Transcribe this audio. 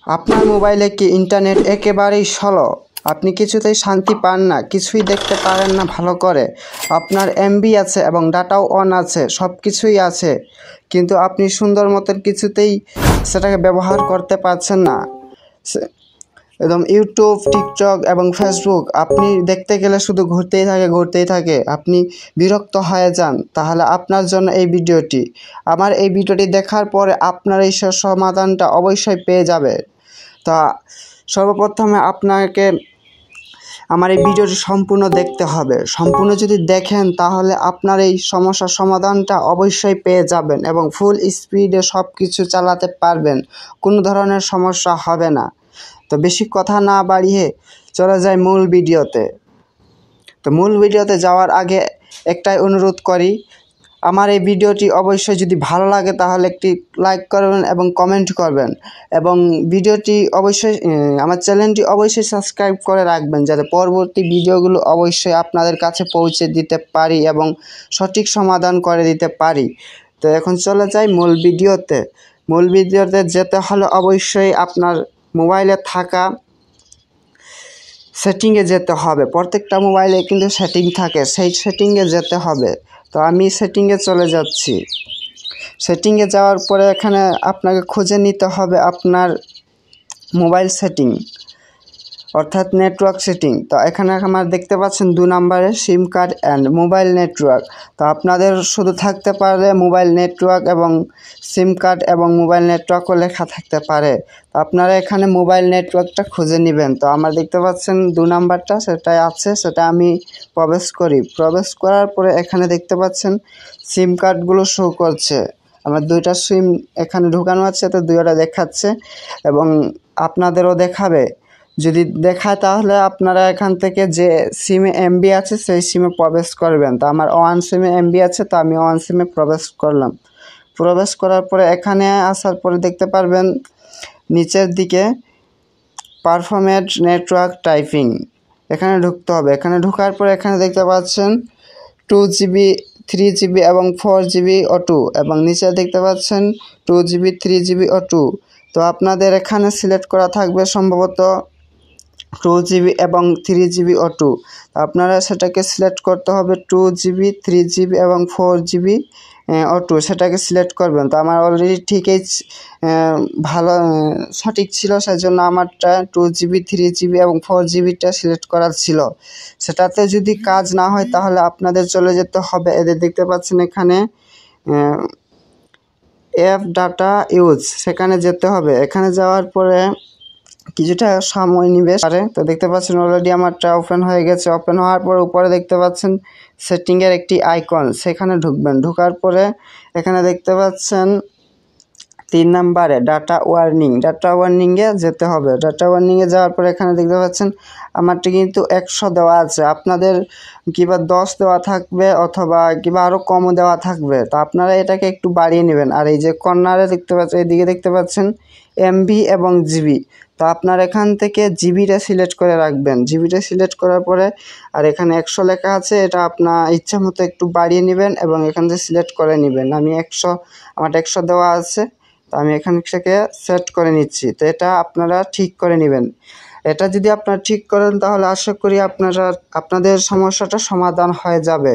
আপনার মোবাইলে কি ইন্টারনেট একেবারেই স্লো? আপনি কিছুতেই শান্তি পান না, কিছুই দেখতে পারেন না ভালো করে। আপনার এমবি আছে এবং ডাটাও অন আছে, সব কিছুই আছে, কিন্তু আপনি সুন্দর মতন কিছুতেই সেটাকে ব্যবহার করতে পারছেন না। একদম ইউটিউব, টিকটক এবং ফেসবুক আপনি দেখতে গেলে শুধু ঘুরতেই থাকে, আপনি বিরক্ত হয়ে যান। তাহলে আপনার জন্য এই ভিডিওটি। আমার এই ভিডিওটি দেখার পরে আপনার এই সমাধানটা অবশ্যই পেয়ে যাবে। তা সর্বপ্রথমে আপনাকে আমার এই ভিডিওটি সম্পূর্ণ দেখতে হবে। সম্পূর্ণ যদি দেখেন তাহলে আপনার এই সমস্যার সমাধানটা অবশ্যই পেয়ে যাবেন এবং ফুল স্পিডে সব কিছু চালাতে পারবেন, কোনো ধরনের সমস্যা হবে না। তো বেশি কথা না বাড়িয়ে চলে যায় মূল ভিডিওতে। তো মূল ভিডিওতে যাওয়ার আগে একটাই অনুরোধ করি, আমার এই ভিডিওটি অবশ্যই যদি ভালো লাগে তাহলে একটি লাইক করবেন এবং কমেন্ট করবেন, এবং ভিডিওটি অবশ্যই আমার চ্যানেলটি অবশ্যই সাবস্ক্রাইব করে রাখবেন, যাতে পরবর্তী ভিডিওগুলো অবশ্যই আপনাদের কাছে পৌঁছে দিতে পারি এবং সঠিক সমাধান করে দিতে পারি। তো এখন চলে যাই মূল ভিডিওতে। মূল ভিডিওতে যেতে হলে অবশ্যই আপনার মোবাইলে থাকা সেটিংয়ে যেতে হবে। প্রত্যেকটা মোবাইলে কিন্তু সেটিং থাকে, সেই সেটিংয়ে যেতে হবে। তো আমি সেটিংয়ে চলে যাচ্ছি। সেটিংয়ে যাওয়ার পরে এখানে আপনাকে খুঁজে নিতে হবে আপনার মোবাইল সেটিং, অর্থাৎ নেটওয়ার্ক সেটিং। তো এখানে আমার দেখতে পাচ্ছেন 2 নম্বরে সিম কার্ড অ্যান্ড মোবাইল নেটওয়ার্ক। তো আপনাদের শুধু থাকতে পারে মোবাইল নেটওয়ার্ক এবং সিম কার্ড এবং মোবাইল নেটওয়ার্কও লেখা থাকতে পারে। তো আপনারা এখানে মোবাইল নেটওয়ার্কটা খুঁজে নেবেন। তো আমার দেখতে পাচ্ছেন 2 নম্বরটা সেটাই আছে, সেটা আমি প্রবেশ করি। প্রবেশ করার পরে এখানে দেখতে পাচ্ছেন সিম কার্ডগুলো শো করছে। আমার 2টা সিম এখানে ঢোকানো আছে, তো 2টা দেখাচ্ছে এবং আপনাদেরও দেখাবে। যদি দেখায় তাহলে আপনারা এখান থেকে যে সিমে এমবি আছে সেই সিমে প্রবেশ করবেন। তো আমার 1 সিমে এমবি আছে, তো আমি 1 সিমে প্রবেশ করলাম। প্রবেশ করার পরে এখানে আসার পরে দেখতে পারবেন নিচের দিকে পারফরমেন্ট নেটওয়ার্ক টাইপিং, এখানে ঢুকতে হবে। এখানে ঢোকার পরে এখানে দেখতে পাচ্ছেন 2GB, 3GB এবং 4GB O2, এবং নিচে দেখতে পাচ্ছেন 2GB, 3GB O2। তো আপনাদের এখানে সিলেক্ট করা থাকবে সম্ভবত 2GB এবং 3GB O2। আপনারা সেটাকে সিলেক্ট করতে হবে 2GB, 3GB এবং 4GB O2, সেটাকে সিলেক্ট করবেন। তো আমার অলরেডি ঠিকই ভালো সঠিক ছিল, সেজন্য আমারটা 2GB, 3GB এবং 4GBটা সিলেক্ট করা ছিল। সেটাতে যদি কাজ না হয় তাহলে আপনাদের চলে যেতে হবে, এদের দেখতে পাচ্ছেন এখানে অ্যাপ ডাটা ইউজ, সেখানে যেতে হবে। এখানে যাওয়ার পরে কিছুটা সময় নিবে পারে। তো দেখতে পাচ্ছেন অলরেডি আমারটা ওপেন হয়ে গেছে। ওপেন হওয়ার পরে উপরে দেখতে পাচ্ছেন সেটিংয়ের একটি আইকন, সেখানে ঢুকবেন। ঢোকার পরে এখানে দেখতে পাচ্ছেন 3 নম্বরে ডাটা ওয়ার্নিং, ডাটা ওয়ার্নিংয়ে যেতে হবে। ডাটা ওয়ার্নিংয়ে যাওয়ার পরে এখানে দেখতে পাচ্ছেন আমারটি কিন্তু 100 দেওয়া আছে, আপনাদের কিংবা 10 দেওয়া থাকবে অথবা কিংবা আরও কমও দেওয়া থাকবে। তো আপনারা এটাকে একটু বাড়িয়ে নেবেন। আর এই যে কর্নারে দেখতে পাচ্ছেন, এইদিকে দেখতে পাচ্ছেন এমবি এবং জিবি। তো আপনার এখান থেকে জিবিটা সিলেক্ট করে রাখবেন। জিবিটা সিলেক্ট করার পরে আর এখানে 100 লেখা আছে, এটা আপনার ইচ্ছা মতো একটু বাড়িয়ে নেবেন এবং এখান থেকে সিলেক্ট করে নেবেন। আমি 100, আমার 100 দেওয়া আছে, তো আমি এখান থেকে সেট করে নিচ্ছি। তো এটা আপনারা ঠিক করে নেবেন। এটা যদি আপনারা ঠিক করেন তাহলে আশা করি আপনাদের সমস্যাটা সমাধান হয়ে যাবে।